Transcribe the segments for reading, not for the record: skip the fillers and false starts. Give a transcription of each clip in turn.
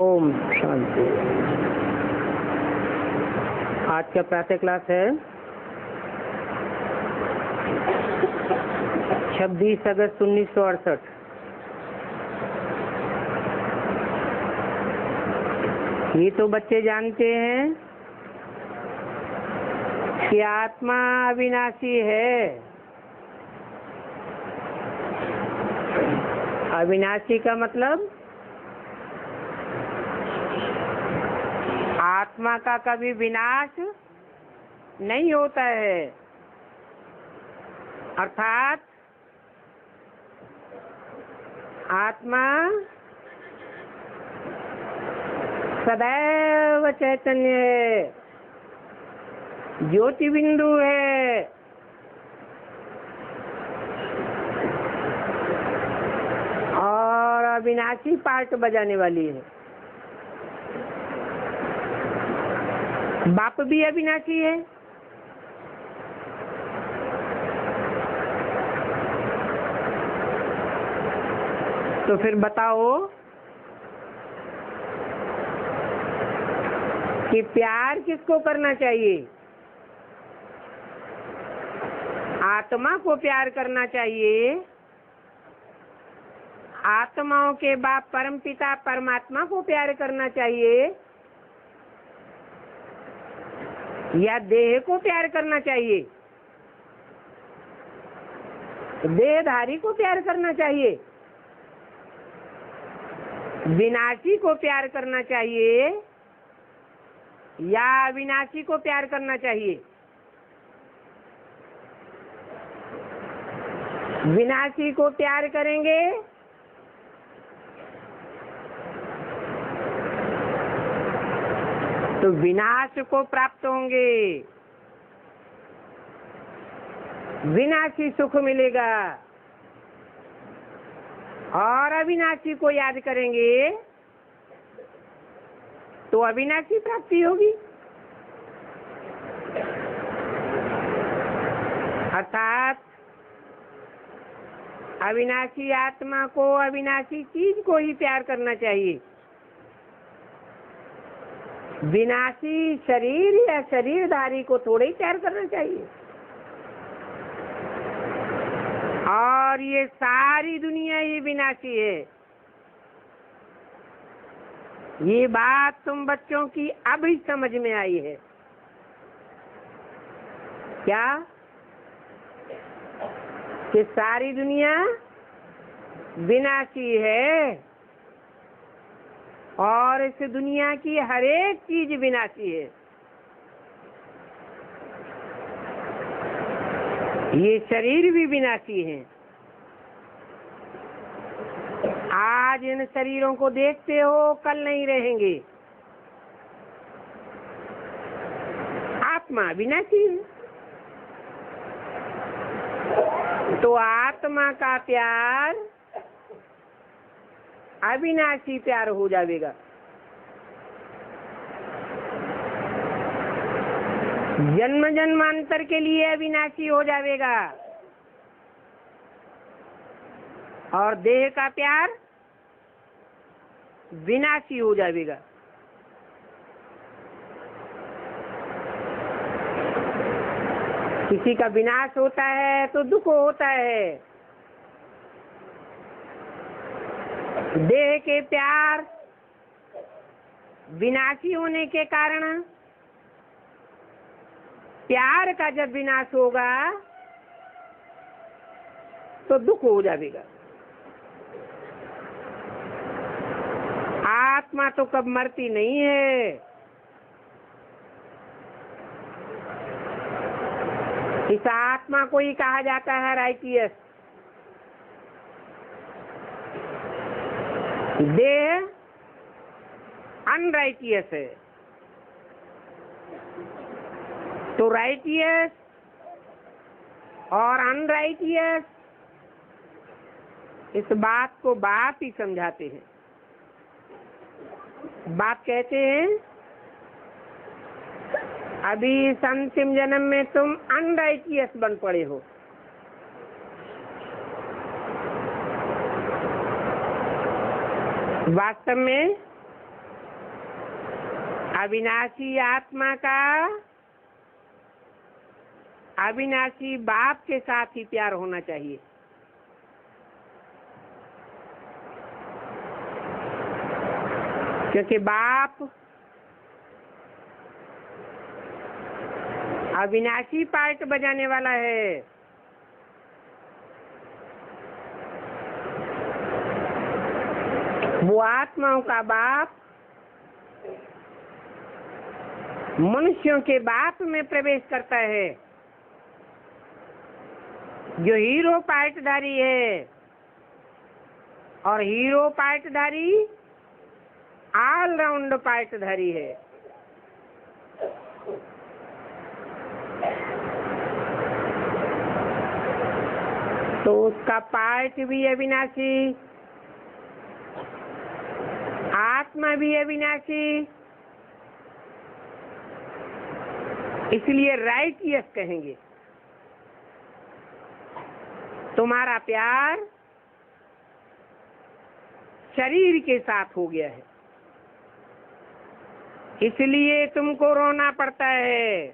ओम शांति। आज का प्रातः क्लास है 26 अगस्त 1968। ये तो बच्चे जानते हैं कि आत्मा अविनाशी है। अविनाशी का मतलब आत्मा का कभी विनाश नहीं होता है, अर्थात आत्मा सदैव चैतन्य है, ज्योति बिंदु है। और अविनाशी पार्ट बजाने वाली है। बाप भी अविनाशी है। तो फिर बताओ कि प्यार किसको करना चाहिए? आत्मा को प्यार करना चाहिए। आत्माओं के बाप परमपिता परमात्मा को प्यार करना चाहिए या देह को प्यार करना चाहिए? देहधारी को प्यार करना चाहिए? विनाशी को प्यार करना चाहिए या अविनाशी को प्यार करना चाहिए? विनाशी को प्यार करेंगे तो विनाश को प्राप्त होंगे, विनाशी सुख मिलेगा। और अविनाशी को याद करेंगे तो अविनाशी प्राप्ति होगी। अर्थात अविनाशी आत्मा को अविनाशी चीज को ही प्यार करना चाहिए। विनाशी शरीर या शरीरधारी को थोड़े ही प्यार करना चाहिए। और ये सारी दुनिया ही विनाशी है। ये बात तुम बच्चों की अब ही समझ में आई है क्या? कि सारी दुनिया विनाशी है और इस दुनिया की हर एक चीज विनाशी है। ये शरीर भी विनाशी है। आज इन शरीरों को देखते हो, कल नहीं रहेंगे। आत्मा विनाशी है। तो आत्मा का प्यार अविनाशी प्यार हो जाएगा। जन्म जन्मांतर के लिए अविनाशी हो जाएगा। और देह का प्यार विनाशी हो जाएगा। किसी का विनाश होता है तो दुख होता है। देह के प्यार विनाशी होने के कारण प्यार का जब विनाश होगा तो दुख हो जाएगा। आत्मा तो कब मरती नहीं है। इस आत्मा को ही कहा जाता है राइटियस। देह अनराइटियस है। तो राइटियस और अनराइटियस इस बात को बाप ही समझाते हैं। बाप कहते हैं अभी इस अंतिम जन्म में तुम अनराइटियस बन पड़े हो। वास्तव में अविनाशी आत्मा का अविनाशी बाप के साथ ही प्यार होना चाहिए। क्योंकि बाप अविनाशी पार्ट बजाने वाला है। वो आत्माओं का बाप मनुष्यों के बाप में प्रवेश करता है, जो हीरो पार्टधारी है। और हीरो पार्टधारी ऑलराउंड पार्टधारी है। तो उसका पार्ट भी अविनाशी, आत्मा भी अविनाशी, इसलिए राइटियस कहेंगे। तुम्हारा प्यार शरीर के साथ हो गया है, इसलिए तुमको रोना पड़ता है।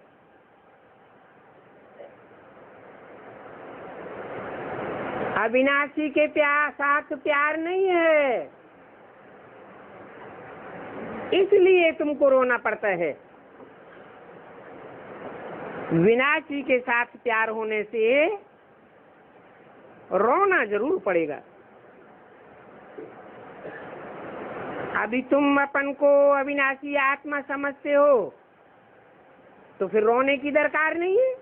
अविनाशी के साथ प्यार नहीं है, इसलिए तुमको रोना पड़ता है। विनाशी के साथ प्यार होने से रोना जरूर पड़ेगा। अभी तुम अपन को अविनाशी आत्मा समझते हो, तो फिर रोने की दरकार नहीं है।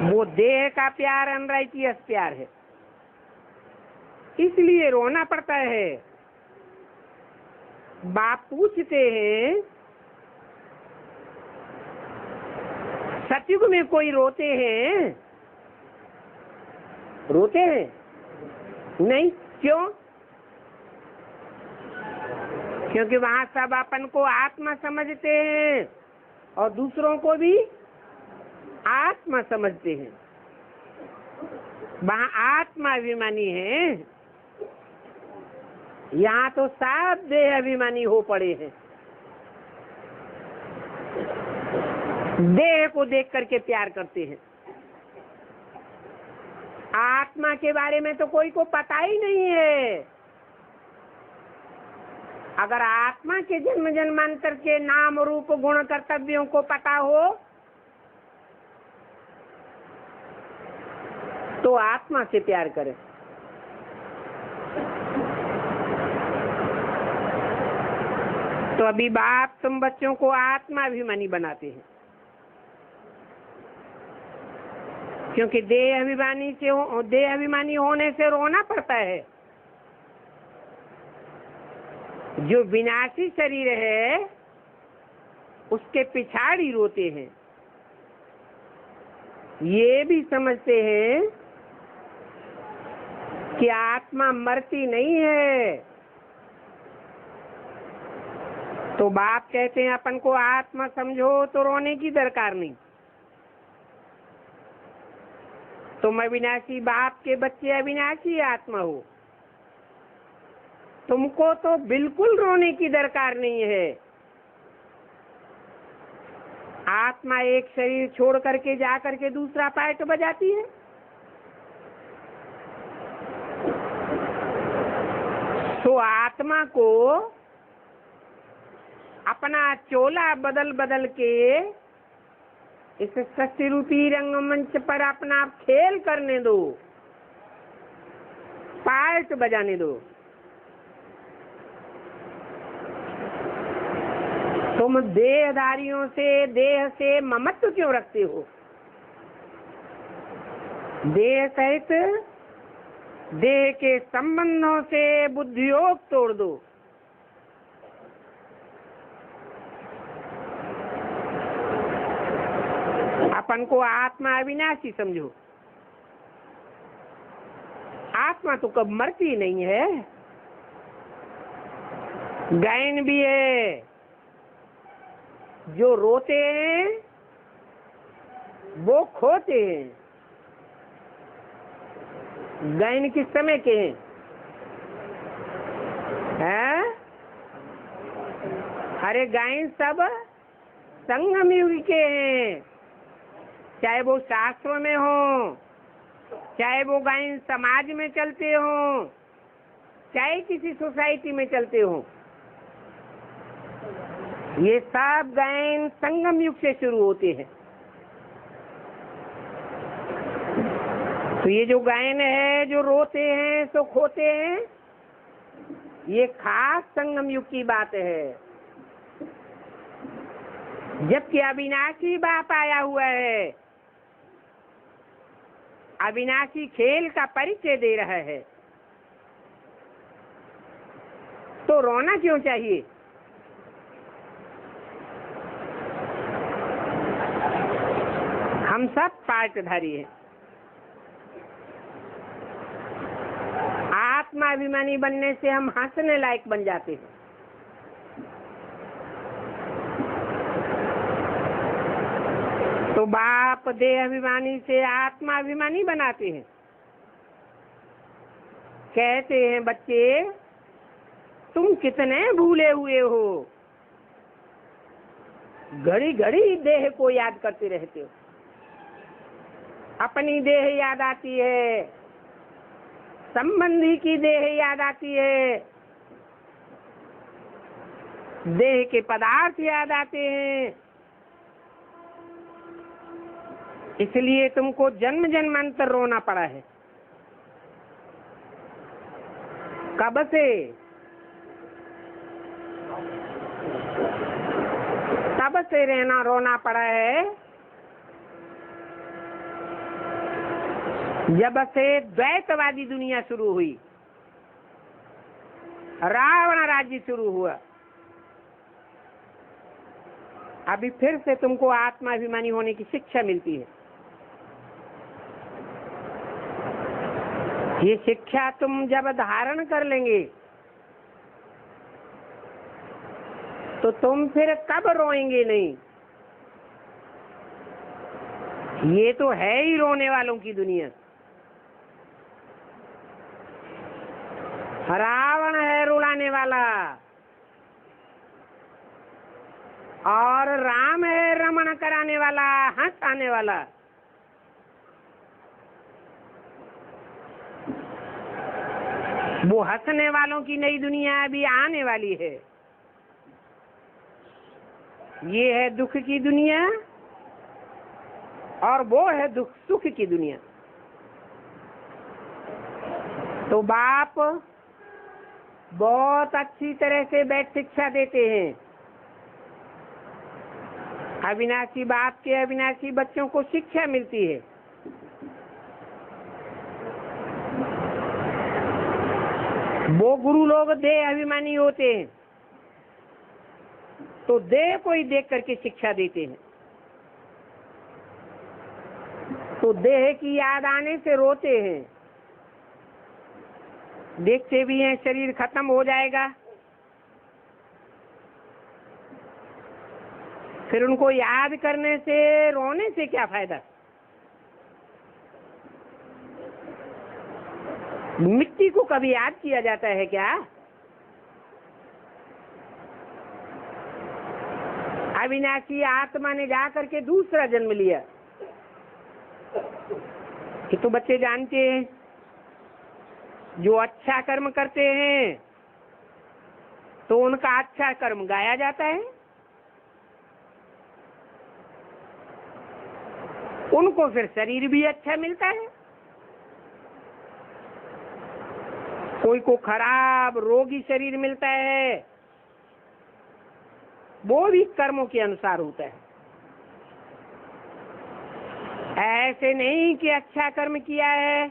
वो देह का प्यार अनराइटियस प्यार है, इसलिए रोना पड़ता है। बाप पूछते हैं, सतयुग में कोई रोते हैं? रोते हैं? नहीं। क्यों? क्योंकि वहां सब अपन को आत्मा समझते हैं और दूसरों को भी आत्मा समझते हैं। वहां आत्मा अभिमानी है, यहाँ तो सब देह अभिमानी हो पड़े हैं। देह को देख करके प्यार करते हैं। आत्मा के बारे में तो कोई को पता ही नहीं है। अगर आत्मा के जन्म जन्मांतर के नाम रूप गुण कर्तव्यों को पता हो तो आत्मा से प्यार करें। तो अभी बाप तुम बच्चों को आत्मा अभिमानी बनाते हैं, क्योंकि देह अभिमानी होने से रोना पड़ता है। जो विनाशी शरीर है उसके पिछाड़ी रोते हैं। ये भी समझते हैं कि आत्मा मरती नहीं है। तो बाप कहते हैं अपन को आत्मा समझो तो रोने की दरकार नहीं। तुम अविनाशी बाप के बच्चे अविनाशी आत्मा हो, तुमको तो बिल्कुल रोने की दरकार नहीं है। आत्मा एक शरीर छोड़ करके जा करके दूसरा पार्ट बजाती है। तो आत्मा को अपना चोला बदल बदल के इस सृष्टि रूपी रंगमंच पर अपना खेल करने दो, पार्ट बजाने दो। तुम देहधारियों से, देह से ममत्व क्यों रखते हो? देह सहित देह के संबंधों से बुद्धियोग तोड़ दो। अपन को आत्मा अविनाशी समझो। आत्मा तो कब मरती नहीं है। गायन भी है, जो रोते हैं वो खोते हैं। गायन किस समय के हैं? अरे गायें सब संगम युग के हैं, चाहे वो शास्त्रों में हो, चाहे वो गायें समाज में चलते हो, चाहे किसी सोसाइटी में चलते हो, ये सब गायन संगम युग से शुरू होते हैं। तो ये जो गायन है, जो रोते हैं सो खोते हैं, ये खास संगम युग की बात है। जबकि अविनाशी बाप आया हुआ है, अविनाशी खेल का परिचय दे रहा है, तो रोना क्यों चाहिए? हम सब पार्टधारी हैं। आत्माभिमानी बनने से हम हंसने लायक बन जाते हैं। तो बाप देह अभिमानी से आत्माभिमानी बनाते हैं। कहते हैं बच्चे तुम कितने भूले हुए हो, घड़ी घड़ी देह को याद करते रहते हो। अपनी देह याद आती है, संबंधी की देह याद आती है, देह के पदार्थ याद आते हैं। इसलिए तुमको जन्म जन्मांतर रोना पड़ा है। कब से? तब से रोना पड़ा है जब से द्वैतवादी दुनिया शुरू हुई, रावण राज्य शुरू हुआ। अभी फिर से तुमको आत्माभिमानी होने की शिक्षा मिलती है। ये शिक्षा तुम जब धारण कर लेंगे तो तुम फिर कब रोएंगे नहीं। ये तो है ही रोने वालों की दुनिया। रावण है रुलाने वाला और राम है रमण कराने वाला, हंसाने वाला। वो हंसने वालों की नई दुनिया अभी आने वाली है। ये है दुख की दुनिया और वो है दुख सुख की दुनिया। तो बाप बहुत अच्छी तरह से बैठ शिक्षा देते हैं। अविनाशी बाप के अविनाशी बच्चों को शिक्षा मिलती है। वो गुरु लोग देह अभिमानी होते हैं तो देह को ही देख करके शिक्षा देते हैं। तो देह की याद आने से रोते हैं, देखते भी हैं शरीर खत्म हो जाएगा, फिर उनको याद करने से रोने से क्या फायदा। मिट्टी को कभी याद किया जाता है क्या? अविनाशी आत्मा ने जा करके दूसरा जन्म लिया। ये तो बच्चे जानते हैं, जो अच्छा कर्म करते हैं तो उनका अच्छा कर्म गाया जाता है, उनको फिर शरीर भी अच्छा मिलता है। कोई को खराब रोगी शरीर मिलता है, वो भी कर्मों के अनुसार होता है। ऐसे नहीं कि अच्छा कर्म किया है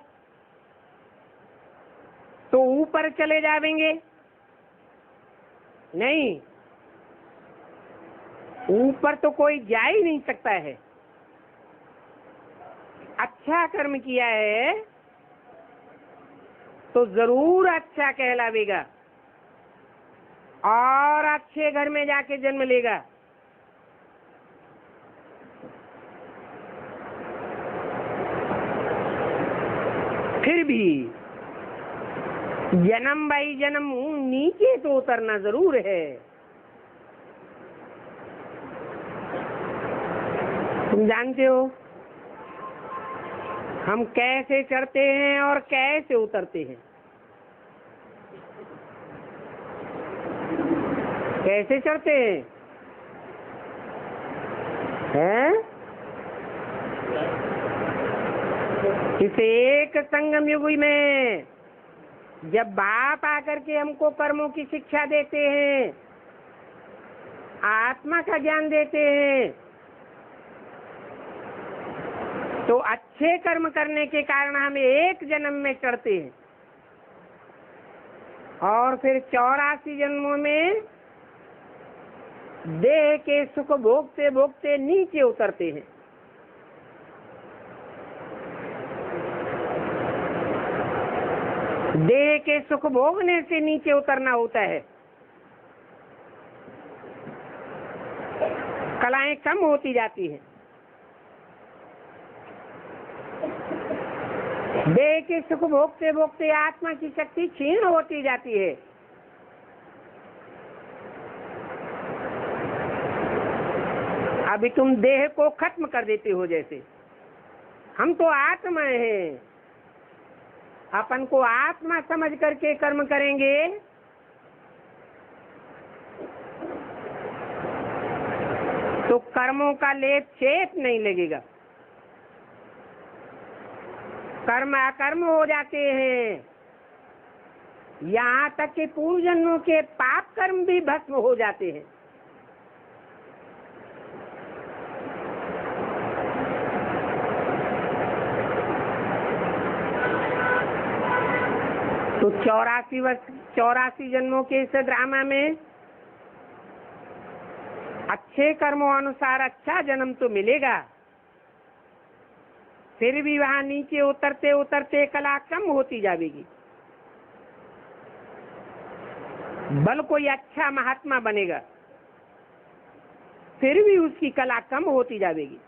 तो ऊपर चले जाएंगे, नहीं, ऊपर तो कोई जा ही नहीं सकता है। अच्छा कर्म किया है तो जरूर अच्छा कहलावेगा और अच्छे घर में जाके जन्म लेगा। फिर भी जन्म बाई जन्म नीचे तो उतरना जरूर है। तुम जानते हो हम कैसे चढ़ते हैं और कैसे उतरते हैं? कैसे चढ़ते हैं? इस एक संगम युग में जब बाप आकर के हमको कर्मों की शिक्षा देते हैं, आत्मा का ज्ञान देते हैं, तो अच्छे कर्म करने के कारण हम एक जन्म में चढ़ते हैं और फिर 84 जन्मों में देह के सुख भोगते भोगते नीचे उतरते हैं। देह के सुख भोगने से नीचे उतरना होता है। कलाएं कम होती जाती हैं, देह के सुख भोगते भोगते आत्मा की शक्ति क्षीण होती जाती है। अभी तुम देह को खत्म कर देते हो, जैसे हम तो आत्मा हैं, अपन को आत्मा समझ करके कर्म करेंगे तो कर्मों का लेप चेप नहीं लगेगा। कर्म अकर्म हो जाते हैं, यहाँ तक कि पूर्व जन्मों के पाप कर्म भी भस्म हो जाते हैं। तो 84 जन्मों के इस ड्रामा में अच्छे कर्मों अनुसार अच्छा जन्म तो मिलेगा, फिर भी वहां नीचे उतरते उतरते कला कम होती जाएगी। बल कोई अच्छा महात्मा बनेगा, फिर भी उसकी कला कम होती जाएगी।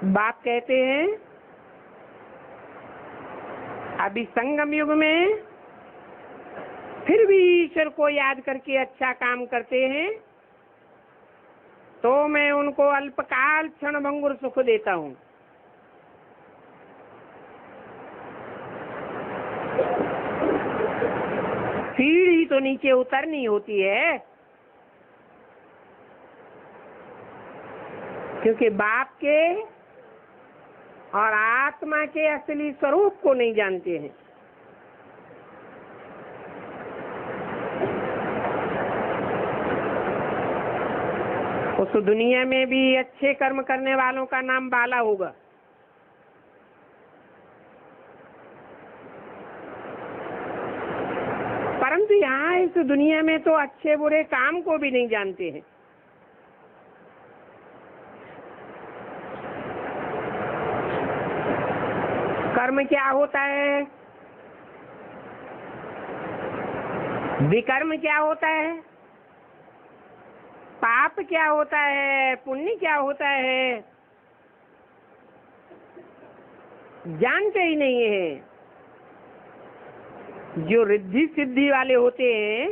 बाप कहते हैं अभी संगम युग में फिर भी ईश्वर को याद करके अच्छा काम करते हैं तो मैं उनको अल्पकाल क्षणभंगुर सुख देता हूँ। सीढ़ी तो नीचे उतरनी होती है, क्योंकि बाप के और आत्मा के असली स्वरूप को नहीं जानते हैं। उस दुनिया में भी अच्छे कर्म करने वालों का नाम बाला होगा, परंतु यहाँ इस दुनिया में तो अच्छे बुरे काम को भी नहीं जानते हैं। कर्म क्या होता है, विकर्म क्या होता है, पाप क्या होता है, पुण्य क्या होता है, जानते ही नहीं है। जो रिद्धि सिद्धि वाले होते हैं,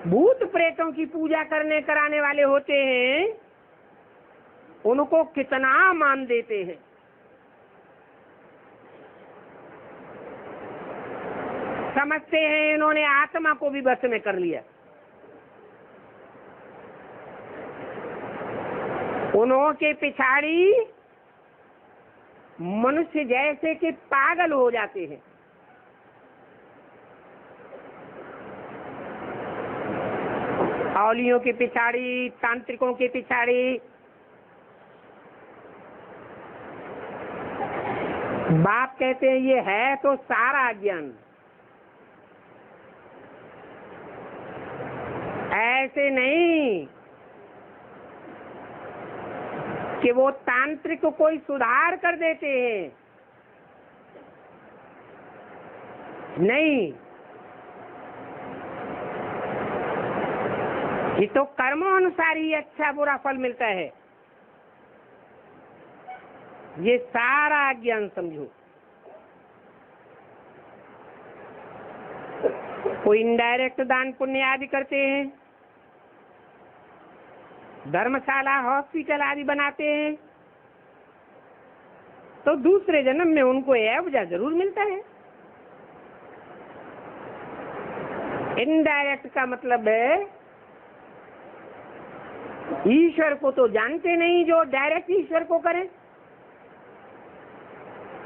भूत प्रेतों की पूजा करने कराने वाले होते हैं, उनको कितना मान देते हैं। समझते हैं इन्होंने आत्मा को भी बस में कर लिया। उनके पिछाड़ी मनुष्य जैसे कि पागल हो जाते हैं। औलियों के पिछाड़ी, तांत्रिकों के पिछाड़ी बाप कहते हैं ये है तो सारा ज्ञान। ऐसे नहीं कि वो तांत्रिक को कोई सुधार कर देते हैं, नहीं, ये तो कर्मों अनुसार ही अच्छा बुरा फल मिलता है। ये सारा ज्ञान समझो। कोई इनडायरेक्ट दान पुण्य आदि करते हैं, धर्मशाला, हॉस्पिटल आदि बनाते हैं, तो दूसरे जन्म में उनको एवजा जरूर मिलता है। इनडायरेक्ट का मतलब है ईश्वर को तो जानते नहीं जो डायरेक्ट ईश्वर को करें।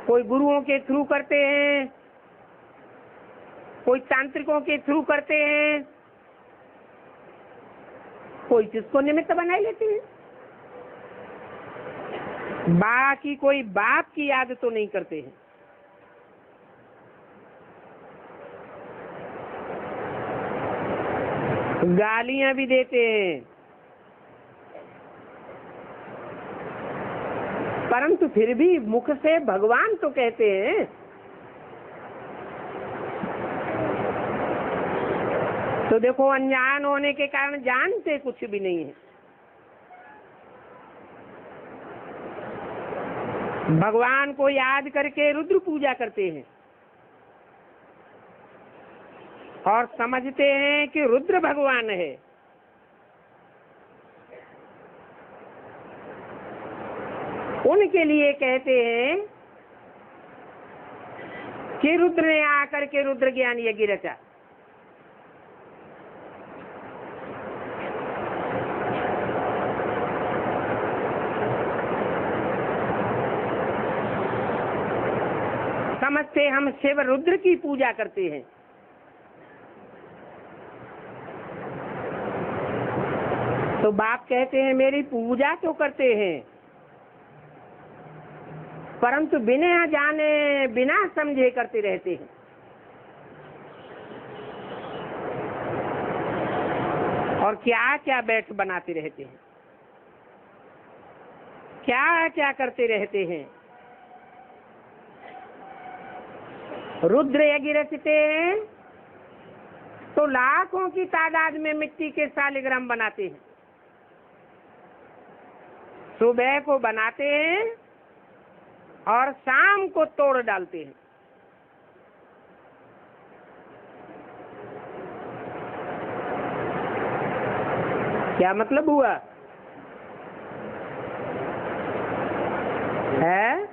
कोई गुरुओं के थ्रू करते हैं, कोई तांत्रिकों के थ्रू करते हैं, कोई किसको निमित्त बना लेते हैं। बाकी कोई बाप की याद तो नहीं करते हैं। गालियां भी देते हैं, परंतु फिर भी मुख से भगवान तो कहते हैं। तो देखो, अनजान होने के कारण जानते कुछ भी नहीं है। भगवान को याद करके रुद्र पूजा करते हैं और समझते हैं कि रुद्र भगवान है। उनके लिए कहते हैं कि रुद्र ने आकर के रुद्र ज्ञान यज्ञ रचा। समझते हम शिव रुद्र की पूजा करते हैं। तो बाप कहते हैं मेरी पूजा तो करते हैं, परंतु बिना जाने बिना समझे करते रहते हैं। और क्या क्या बैठ बनाते रहते हैं, क्या क्या करते रहते हैं। रुद्र यज्ञ रचते हैं तो लाखों की तादाद में मिट्टी के शालिग्राम बनाते हैं। सुबह को बनाते हैं और शाम को तोड़ डालते हैं। क्या मतलब हुआ है?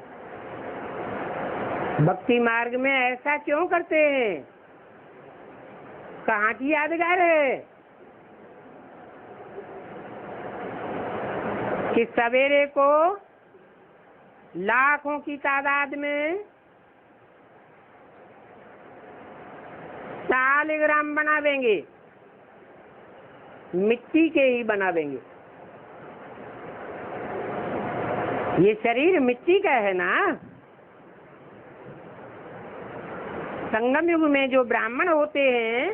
भक्ति मार्ग में ऐसा क्यों करते हैं? कहाँ की यादगार है कि सवेरे को लाखों की तादाद में शालिग्राम बनावेंगे, मिट्टी के ही बनावेंगे। ये शरीर मिट्टी का है ना। संगम युग में जो ब्राह्मण होते हैं,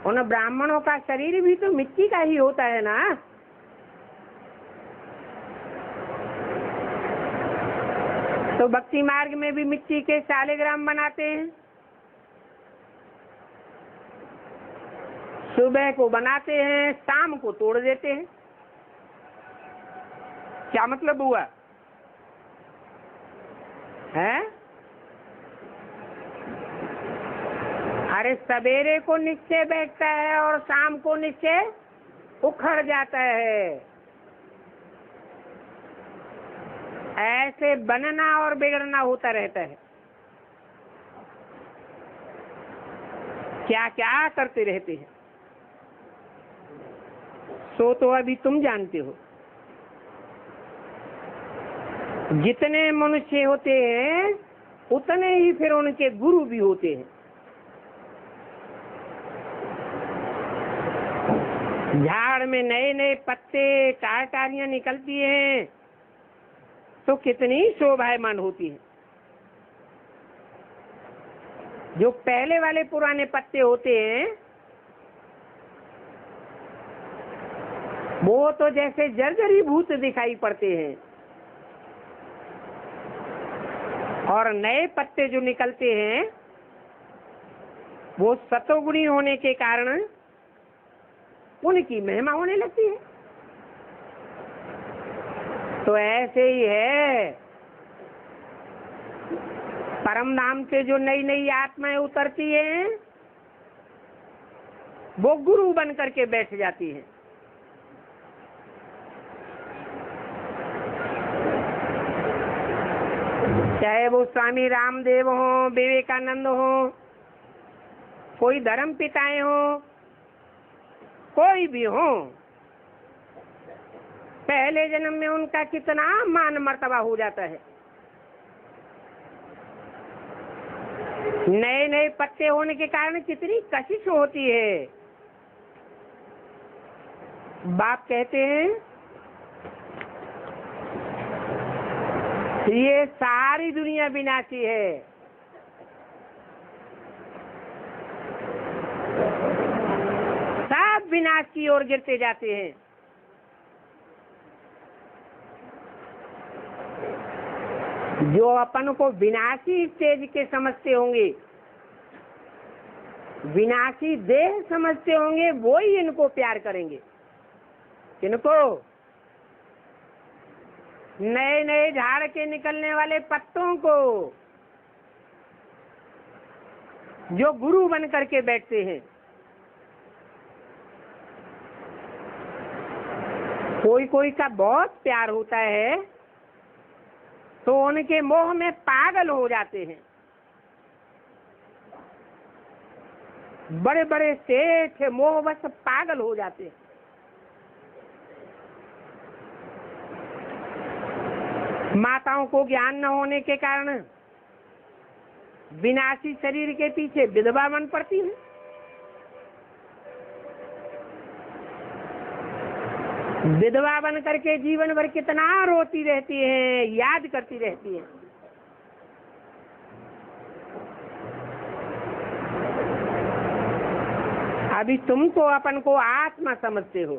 उन ब्राह्मणों का शरीर भी तो मिट्टी का ही होता है ना। तो भक्ति मार्ग में भी मिट्टी के शालिग्राम बनाते हैं। सुबह को बनाते हैं, शाम को तोड़ देते हैं। क्या मतलब हुआ है? अरे सवेरे को निश्चय बैठता है और शाम को निश्चय उखड़ जाता है। ऐसे बनना और बिगड़ना होता रहता है। क्या क्या करते रहते हैं, सो तो अभी तुम जानते हो। जितने मनुष्य होते हैं उतने ही फिर उनके गुरु भी होते हैं। झाड़ में नए नए पत्ते टारियां निकलती हैं तो कितनी शोभायमान होती है। जो पहले वाले पुराने पत्ते होते हैं वो तो जैसे जर्जरीभूत दिखाई पड़ते हैं, और नए पत्ते जो निकलते हैं वो सतोगुणी होने के कारण उनकी महिमा होने लगती है। तो ऐसे ही है, परम धाम से जो नई नई आत्माएं उतरती हैं वो गुरु बन करके बैठ जाती हैं। चाहे वो स्वामी रामदेव हो, विवेकानंद हो, कोई धर्म पिताएं हो, कोई भी हो, पहले जन्म में उनका कितना मान मर्तबा हो जाता है। नए नए पत्ते होने के कारण कितनी कशिश होती है। बाप कहते हैं ये सारी दुनिया विनाशी है, सब विनाश की ओर गिरते जाते हैं। जो अपन को विनाशी स्टेज के समझते होंगे, विनाशी देह समझते होंगे, वो ही इनको प्यार करेंगे। किनको? नए नए झाड़ के निकलने वाले पत्तों को, जो गुरु बन करके बैठते हैं। कोई कोई का बहुत प्यार होता है तो उनके मोह में पागल हो जाते हैं। बड़े बड़े सेठ मोहवश पागल हो जाते हैं। माताओं को ज्ञान न होने के कारण विनाशी शरीर के पीछे विधवा बन पड़ती है। विधवा बन करके जीवन भर कितना रोती रहती है, याद करती रहती है। अभी तुम तो अपन को आत्मा समझते हो,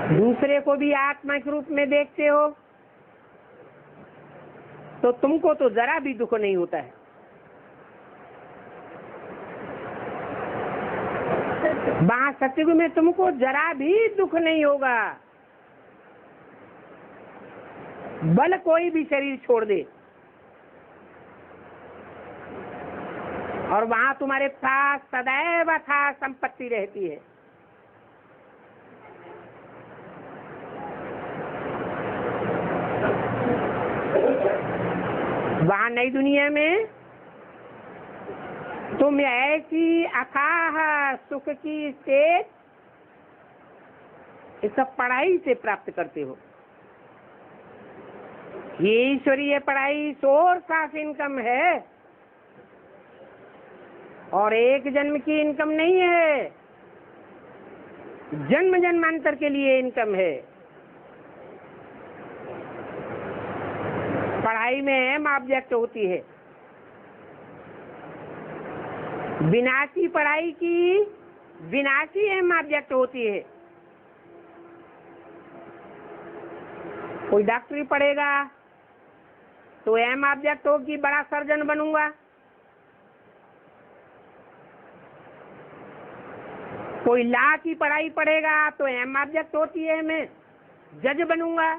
दूसरे को भी आत्मा के रूप में देखते हो, तो तुमको तो जरा भी दुख नहीं होता है। वहां सत्युग में तुमको जरा भी दुख नहीं होगा। बल कोई भी शरीर छोड़ दे और वहां तुम्हारे पास सदैव था संपत्ति रहती है। वहां नई दुनिया में तुम ऐसी अथाह सुख की स्टेज इस सब पढ़ाई से प्राप्त करते हो। ये ईश्वरीय पढ़ाई सोर्स ऑफ इनकम है और एक जन्म की इनकम नहीं है, जन्म जन्मांतर के लिए इनकम है। पढ़ाई में अहम ऑब्जेक्ट होती है। विनाशी पढ़ाई की विनाशी अहम ऑब्जेक्ट होती है। कोई डॉक्टरी पढ़ेगा तो अहम ऑब्जेक्ट हो कि बड़ा सर्जन बनूंगा। कोई लॉ की पढ़ाई पढ़ेगा तो अहम ऑब्जेक्ट होती है मैं जज बनूंगा,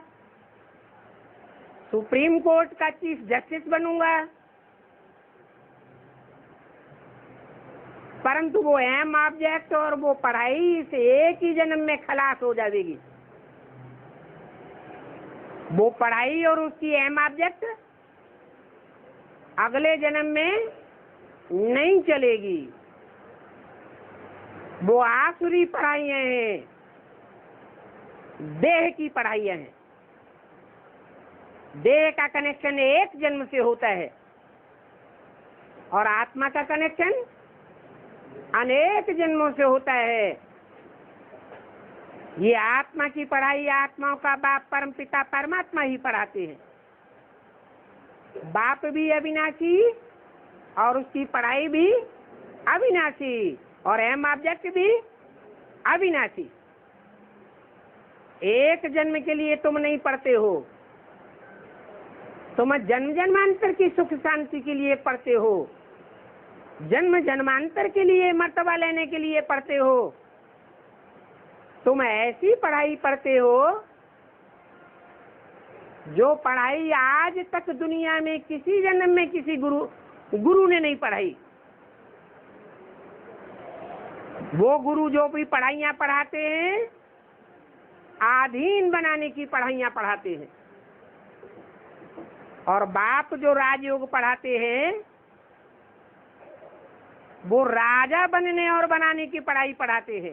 सुप्रीम कोर्ट का चीफ जस्टिस बनूंगा। परंतु वो अहम ऑब्जेक्ट और वो पढ़ाई से एक ही जन्म में खलास हो जाएगी। वो पढ़ाई और उसकी अहम ऑब्जेक्ट अगले जन्म में नहीं चलेगी। वो आसुरी पढ़ाइयाँ हैं, देह की पढ़ाइयाँ हैं। देह का कनेक्शन एक जन्म से होता है और आत्मा का कनेक्शन अनेक जन्मों से होता है। ये आत्मा की पढ़ाई आत्माओं का बाप परम पिता परमात्मा ही पढ़ाते हैं। बाप भी अविनाशी और उसकी पढ़ाई भी अविनाशी और अहम ऑब्जेक्ट भी अविनाशी। एक जन्म के लिए तुम नहीं पढ़ते हो, तुम जन्म जन्मांतर की सुख शांति के लिए पढ़ते हो, जन्म जन्मांतर के लिए मर्तबा लेने के लिए पढ़ते हो। तुम ऐसी पढ़ाई पढ़ते हो जो पढ़ाई आज तक दुनिया में किसी जन्म में किसी गुरु ने नहीं पढ़ाई। वो गुरु जो भी पढ़ाइयाँ पढ़ाते हैं अधीन बनाने की पढ़ाइयाँ पढ़ाते हैं, और बाप जो राजयोग पढ़ाते हैं वो राजा बनने और बनाने की पढ़ाई पढ़ाते हैं।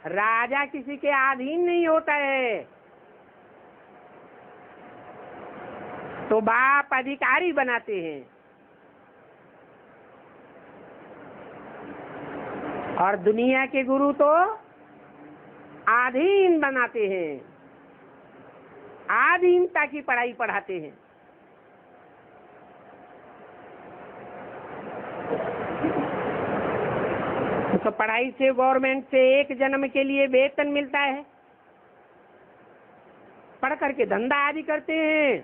राजा किसी के अधीन नहीं होता है, तो बाप अधिकारी बनाते हैं, और दुनिया के गुरु तो अधीन बनाते हैं, अधीनता की पढ़ाई पढ़ाते हैं। तो पढ़ाई से गवर्नमेंट से एक जन्म के लिए वेतन मिलता है, पढ़ करके धंधा आदि करते हैं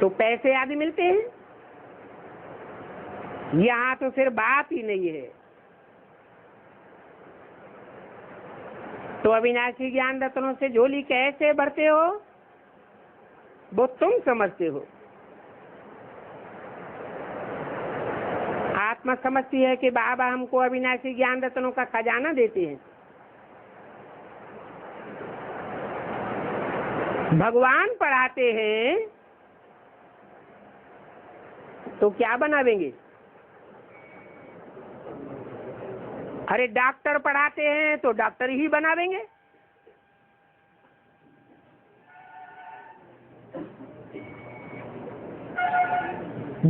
तो पैसे आदि मिलते हैं। यहाँ तो फिर बात ही नहीं है। तो अविनाशी ज्ञान रत्नों से झोली कैसे भरते हो वो तुम समझते हो। आत्मा समझती है कि बाबा हमको अविनाशी ज्ञान रत्नों का खजाना देते हैं। भगवान पढ़ाते हैं तो क्या बनावेंगे? अरे डॉक्टर पढ़ाते हैं तो डॉक्टर ही बनावेंगे।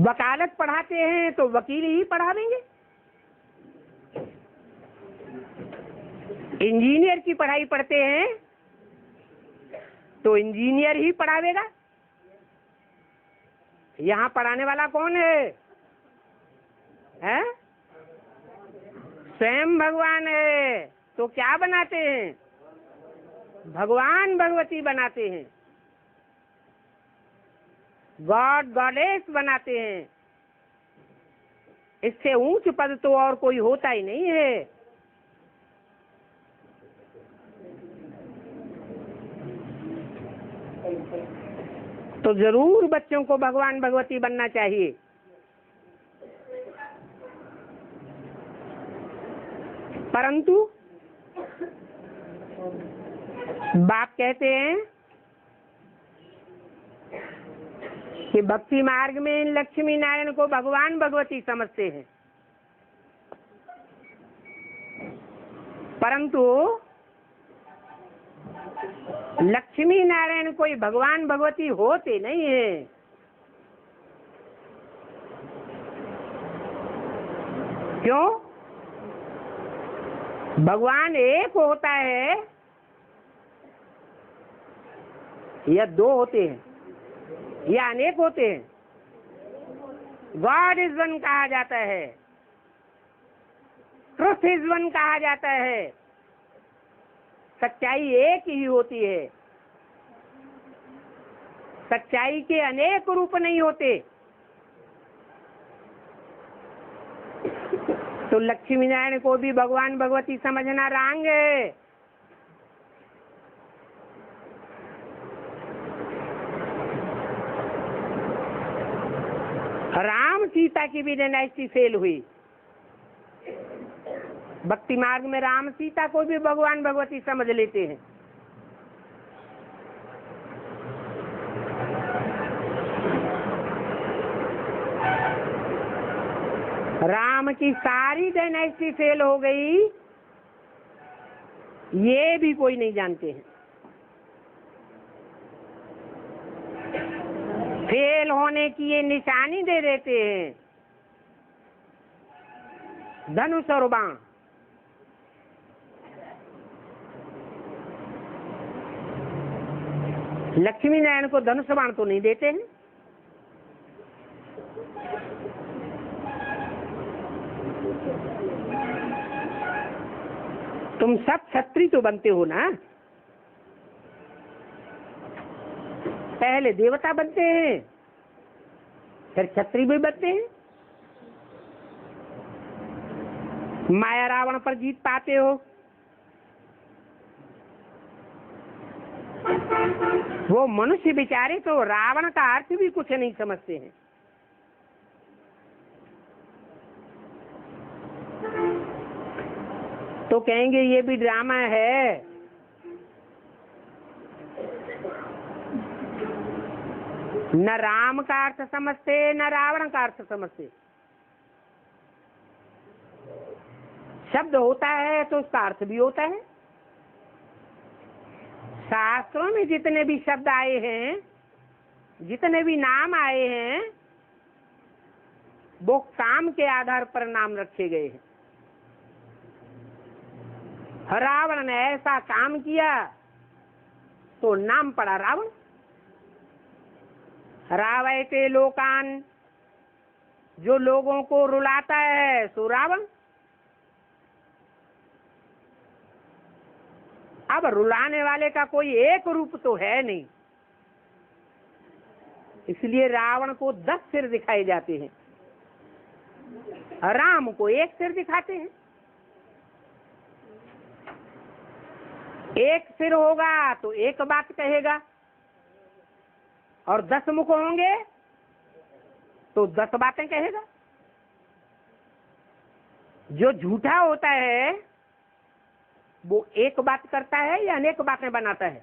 वकालत पढ़ाते हैं तो वकील ही पढ़ावेंगे। इंजीनियर की पढ़ाई पढ़ते हैं तो इंजीनियर ही पढ़ावेगा। यहाँ पढ़ाने वाला कौन है? हैं? स्वयं भगवान है। तो क्या बनाते हैं? भगवान भगवती बनाते हैं, गॉड गॉडेस बनाते हैं। इससे ऊंच पद तो और कोई होता ही नहीं है। तो जरूर बच्चों को भगवान भगवती बनना चाहिए। परंतु बाप कहते हैं कि भक्ति मार्ग में इन लक्ष्मी नारायण को भगवान भगवती समझते हैं, परंतु लक्ष्मी नारायण कोई भगवान भगवती होते नहीं है। क्यों? भगवान एक होता है या दो होते हैं या अनेक होते हैं? गॉड इज वन कहा जाता है, ट्रुथ इज वन कहा जाता है। सच्चाई एक ही होती है, सच्चाई के अनेक रूप नहीं होते। तो लक्ष्मी नारायण को भी भगवान भगवती समझना रंग है। राम सीता की भी डायनेस्टी फेल हुई। भक्ति मार्ग में राम सीता को भी भगवान भगवती समझ लेते हैं। राम की सारी डायनेस्टी फेल हो गई, ये भी कोई नहीं जानते हैं। फेल होने की ये निशानी दे देते हैं, धनुष और बाण। लक्ष्मी नारायण को धनुष बाण तो नहीं देते हैं। तुम सब क्षत्रिय तो बनते हो ना, पहले देवता बनते हैं फिर क्षत्रिय भी बनते हैं। माया रावण पर जीत पाते हो, वो मनुष्य बेचारे तो रावण का अर्थ भी कुछ नहीं समझते हैं। तो कहेंगे ये भी ड्रामा है। न राम का अर्थ समझते न रावण का अर्थ समझते। शब्द होता है तो उसका अर्थ भी होता है। शास्त्रों में जितने भी शब्द आए हैं, जितने भी नाम आए हैं, वो काम के आधार पर नाम रखे गए हैं। रावण ने ऐसा काम किया तो नाम पड़ा रावण। रावयते लोकान, जो लोगों को रुलाता है सो रावण। अब रुलाने वाले का कोई एक रूप तो है नहीं, इसलिए रावण को 10 सिर दिखाए जाते हैं, राम को 1 सिर दिखाते हैं। एक सिर होगा तो एक बात कहेगा, और 10 मुख होंगे तो 10 बातें कहेगा। जो झूठा होता है वो एक बात करता है या अनेक बातें बनाता है?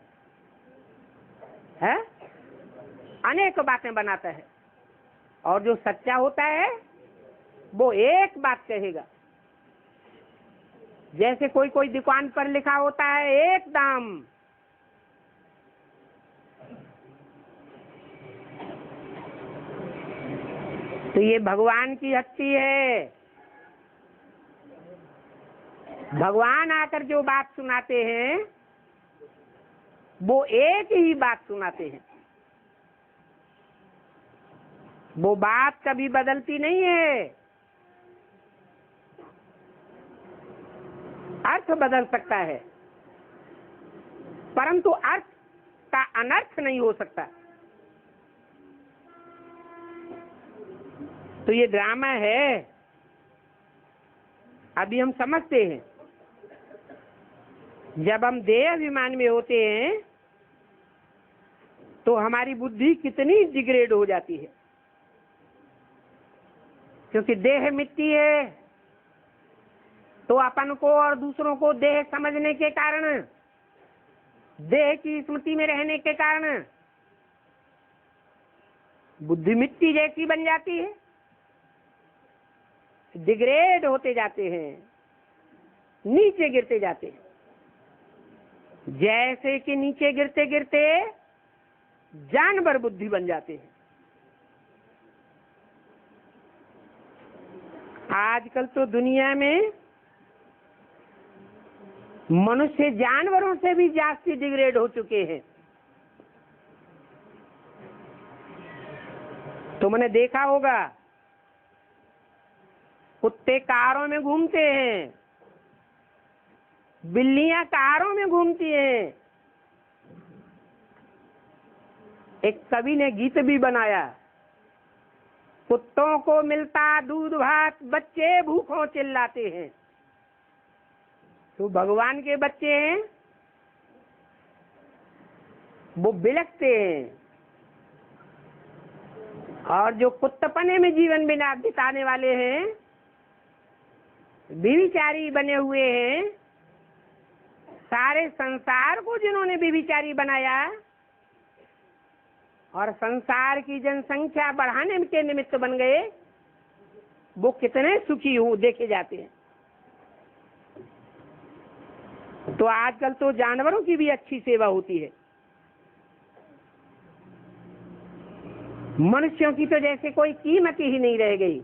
अनेक बातें बनाता है। और जो सच्चा होता है वो एक बात कहेगा। जैसे कोई दुकान पर लिखा होता है एक दाम, तो ये भगवान की हस्ती है। भगवान आकर जो बात सुनाते हैं वो एक ही बात सुनाते हैं। वो बात कभी बदलती नहीं है। अर्थ बदल सकता है परंतु अर्थ का अनर्थ नहीं हो सकता। तो ये ड्रामा है। अभी हम समझते हैं, जब हम देह अभिमान में होते हैं तो हमारी बुद्धि कितनी डिग्रेड हो जाती है, क्योंकि देह मिट्टी है। तो अपन को और दूसरों को देह समझने के कारण, देह की स्मृति में रहने के कारण बुद्धि मिट्टी जैसी बन जाती है, डिग्रेड होते जाते हैं, नीचे गिरते जाते हैं। जैसे कि नीचे गिरते गिरते जानवर बुद्धि बन जाते हैं। आजकल तो दुनिया में मनुष्य जानवरों से भी जास्ती डिग्रेड हो चुके हैं। तुमने देखा होगा, कुत्ते कारों में घूमते हैं, बिल्लियां कारों में घूमती हैं। एक कवि ने गीत भी बनाया, कुत्तों को मिलता दूध भात, बच्चे भूखों चिल्लाते हैं। तो भगवान के बच्चे हैं, वो बिलखते हैं। और जो कुत्तपने में जीवन बिताने वाले हैं, व्यभिचारी बने हुए हैं, सारे संसार को जिन्होंने व्यभिचारी बनाया और संसार की जनसंख्या बढ़ाने के निमित्त बन गए, वो कितने सुखी हो देखे जाते हैं। तो आजकल तो जानवरों की भी अच्छी सेवा होती है। मनुष्यों की तो जैसे कोई कीमत ही नहीं रह गई।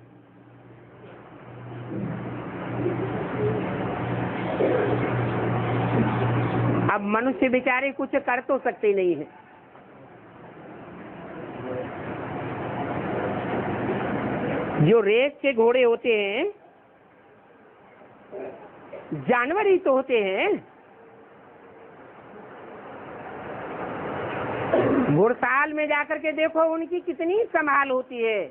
अब मनुष्य बेचारे कुछ कर तो सकते नहीं है। जो रेस के घोड़े होते हैं, जानवर ही तो होते हैं। घुड़साल में जाकर के देखो, उनकी कितनी संभाल होती है।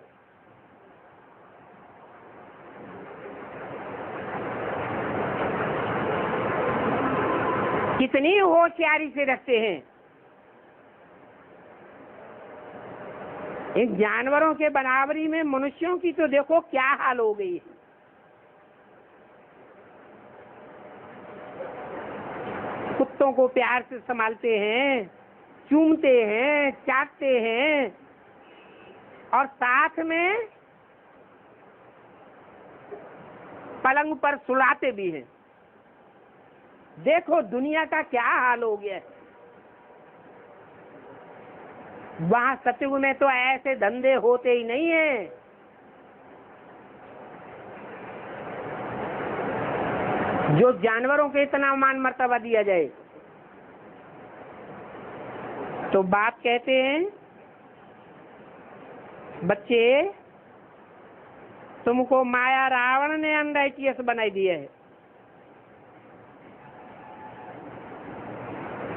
कितनी होशियारी से रखते हैं। इन जानवरों के बराबरी में मनुष्यों की तो देखो क्या हाल हो गई है। कुत्तों को प्यार से संभालते हैं, चूमते हैं, चाटते हैं और साथ में पलंग पर सुलाते भी हैं। देखो दुनिया का क्या हाल हो गया है। वहां सतयुग में तो ऐसे धंधे होते ही नहीं है। जो जानवरों के इतना मान मर्तबा दिया जाए। तो बाप कहते हैं, बच्चे तुमको माया रावण ने अनराइटियस बनाई दिया है।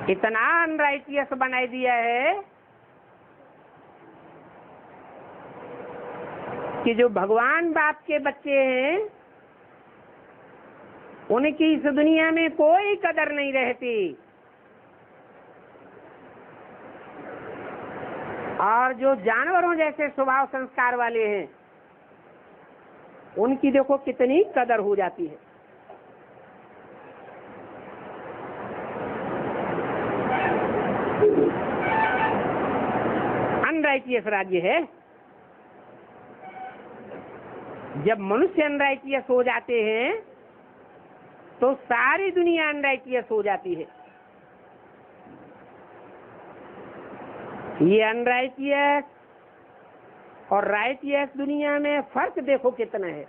इतना अनराइटियस बनाई दिया है कि जो भगवान बाप के बच्चे हैं उनकी इस दुनिया में कोई कदर नहीं रहती। और जो जानवरों जैसे स्वभाव संस्कार वाले हैं उनकी देखो कितनी कदर हो जाती है। अनराइटियस राज्य है। जब मनुष्य अनराइटियस हो जाते हैं तो सारी दुनिया अनराइटियस हो जाती है। ये अनराइटियस और राइटियस दुनिया में फर्क देखो कितना है।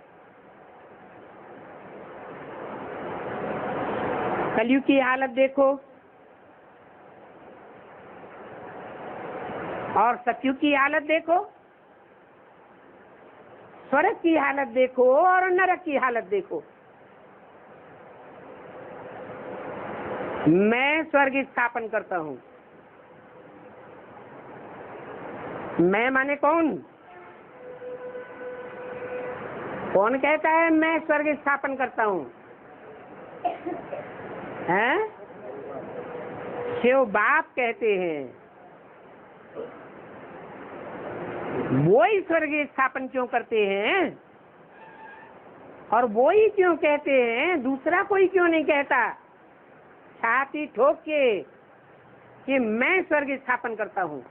कलयुग की हालत देखो और सतयुग की हालत देखो, स्वर्ग की हालत देखो और नरक की हालत देखो। मैं स्वर्ग स्थापन करता हूं। मैं माने कौन? कौन कहता है मैं स्वर्ग स्थापन करता हूं? हैं? शिव बाप कहते हैं। वो ही स्वर्ग स्थापन क्यों करते हैं और वो ही क्यों कहते हैं, दूसरा कोई क्यों नहीं कहता छाती ठोक के कि मैं स्वर्ग स्थापन करता हूं?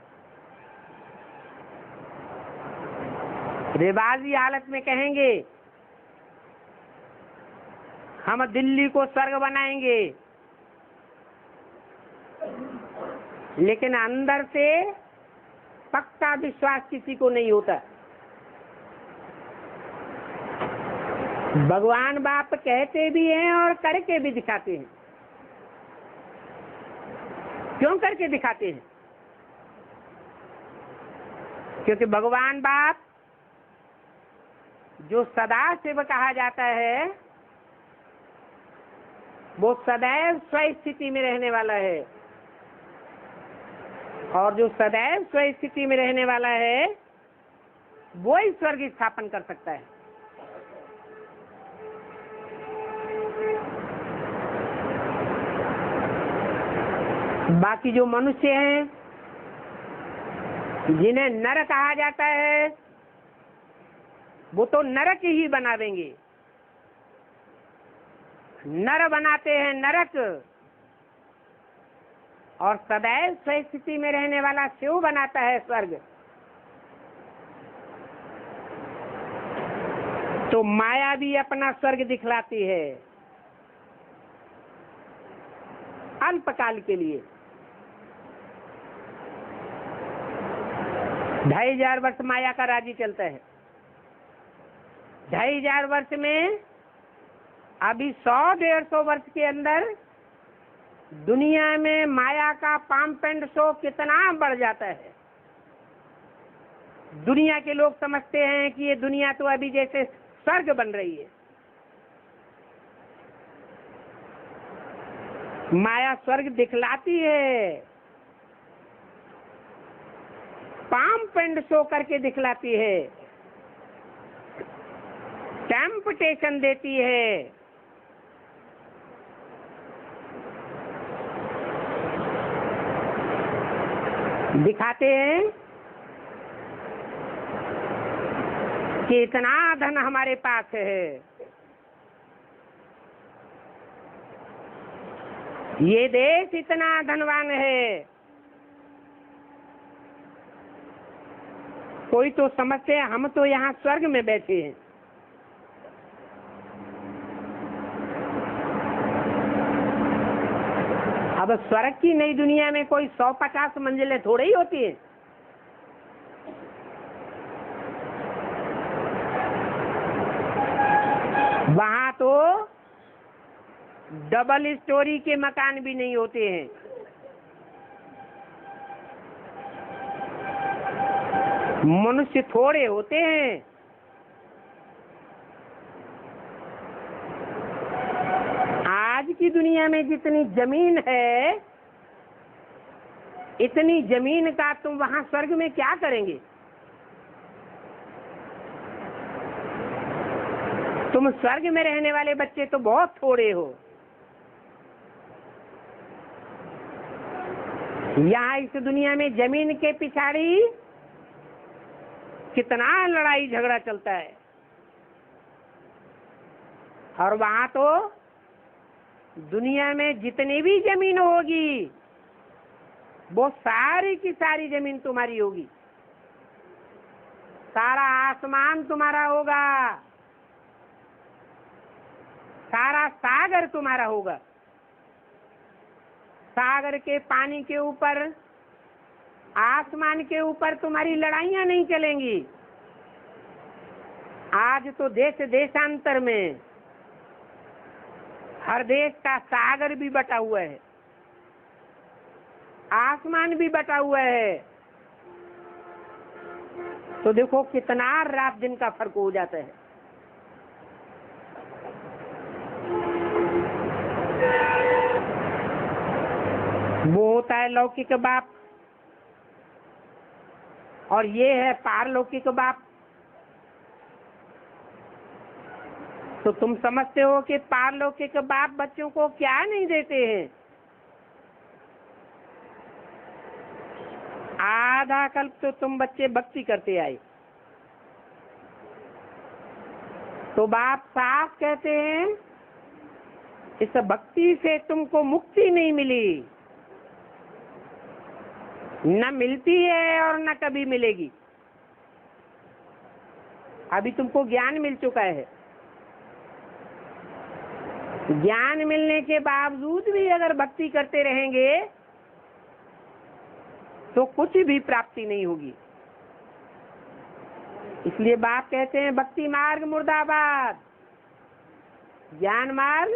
रिवाजी हालत में कहेंगे हम दिल्ली को स्वर्ग बनाएंगे, लेकिन अंदर से पक्का विश्वास किसी को नहीं होता। भगवान बाप कहते भी हैं और करके भी दिखाते हैं। क्यों करके दिखाते हैं? क्योंकि भगवान बाप जो सदा शिव कहा जाता है वो सदैव स्व स्थिति में रहने वाला है, और जो सदैव स्व स्थिति में रहने वाला है वो ही स्वर्ग स्थापन कर सकता है। बाकी जो मनुष्य हैं जिन्हें नर कहा जाता है वो तो नरक ही बना देंगे। नर बनाते हैं नरक, और सदैव स्व स्थिति में रहने वाला शिव बनाता है स्वर्ग। तो माया भी अपना स्वर्ग दिखलाती है अल्पकाल के लिए। 2500 वर्ष माया का राज्य चलता है। 2500 वर्ष में अभी 100-150 वर्ष के अंदर दुनिया में माया का पंप एंड शो कितना बढ़ जाता है। दुनिया के लोग समझते हैं कि ये दुनिया तो अभी जैसे स्वर्ग बन रही है। माया स्वर्ग दिखलाती है, पंप एंड शो करके दिखलाती है, टेम्पटेशन देती है। दिखाते हैं कि इतना धन हमारे पास है, ये देश इतना धनवान है, कोई तो समझते हैं हम तो यहाँ स्वर्ग में बैठे हैं। अब स्वर्ग की नई दुनिया में कोई 150 मंजिलें थोड़ी ही होती है। वहां तो डबल स्टोरी के मकान भी नहीं होते हैं। मनुष्य थोड़े होते हैं। आज की दुनिया में जितनी जमीन है, इतनी जमीन का तुम वहां स्वर्ग में क्या करेंगे? तुम स्वर्ग में रहने वाले बच्चे तो बहुत थोड़े हो। यहाँ इस दुनिया में जमीन के पिछाड़ी कितना लड़ाई झगड़ा चलता है, और वहां तो दुनिया में जितनी भी जमीन होगी वो सारी की सारी जमीन तुम्हारी होगी। सारा आसमान तुम्हारा होगा, सारा सागर तुम्हारा होगा। सागर के पानी के ऊपर, आसमान के ऊपर तुम्हारी लड़ाइयां नहीं चलेंगी। आज तो देश देशांतर में हर देश का सागर भी बटा हुआ है, आसमान भी बटा हुआ है। तो देखो कितना रात दिन का फर्क हो जाता है। वो होता है लौकिक बाप, और ये है पारलौकिक बाप। तो तुम समझते हो कि पारलौकिक बाप बच्चों को क्या नहीं देते हैं? आधा कल्प तो तुम बच्चे भक्ति करते आए, तो बाप साफ कहते हैं इस भक्ति से तुमको मुक्ति नहीं मिली, न मिलती है और न कभी मिलेगी। अभी तुमको ज्ञान मिल चुका है। ज्ञान मिलने के बावजूद भी अगर भक्ति करते रहेंगे तो कुछ भी प्राप्ति नहीं होगी। इसलिए बाप कहते हैं भक्ति मार्ग मुर्दाबाद, ज्ञान मार्ग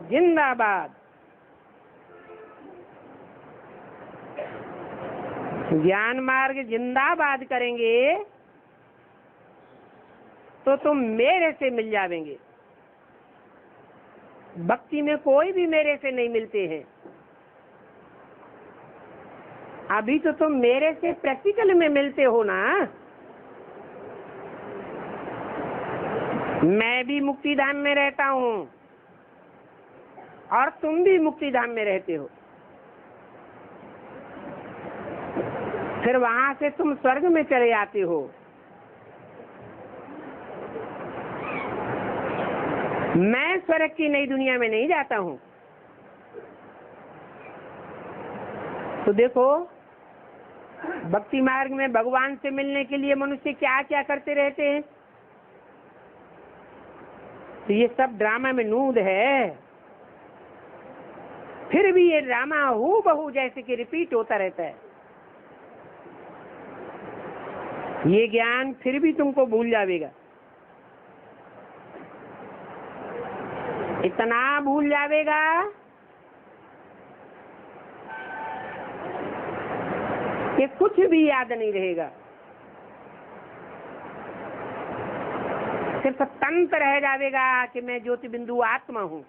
जिंदाबाद। ज्ञान मार्ग जिंदाबाद करेंगे तो तुम मेरे से मिल जाएंगे। भक्ति में कोई भी मेरे से नहीं मिलते हैं। अभी तो तुम मेरे से प्रैक्टिकल में मिलते हो ना। मैं भी मुक्ति धाम में रहता हूँ और तुम भी मुक्ति धाम में रहते हो। फिर वहां से तुम स्वर्ग में चले आते हो। मैं स्वर्ग की नई दुनिया में नहीं जाता हूं। तो देखो भक्ति मार्ग में भगवान से मिलने के लिए मनुष्य क्या क्या करते रहते हैं। तो ये सब ड्रामा में नूद है। फिर भी ये ड्रामा हूबहू जैसे कि रिपीट होता रहता है। ये ज्ञान फिर भी तुमको भूल जाएगा, इतना भूल जाएगा कि कुछ भी याद नहीं रहेगा। सिर्फ तंत्र रह जाएगा कि मैं ज्योति बिंदु आत्मा हूं।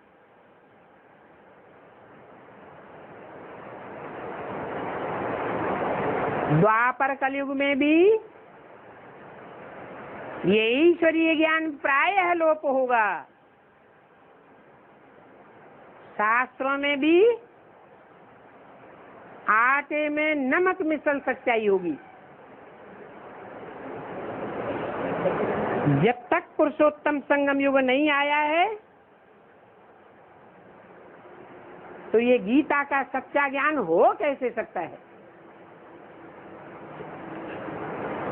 द्वापर कलयुग में भी ये ईश्वरीय ज्ञान प्रायः लोप होगा। शास्त्रों में भी आटे में नमक मिसल सच्चाई होगी। जब तक पुरुषोत्तम संगम युग नहीं आया है तो ये गीता का सच्चा ज्ञान हो कैसे सकता है?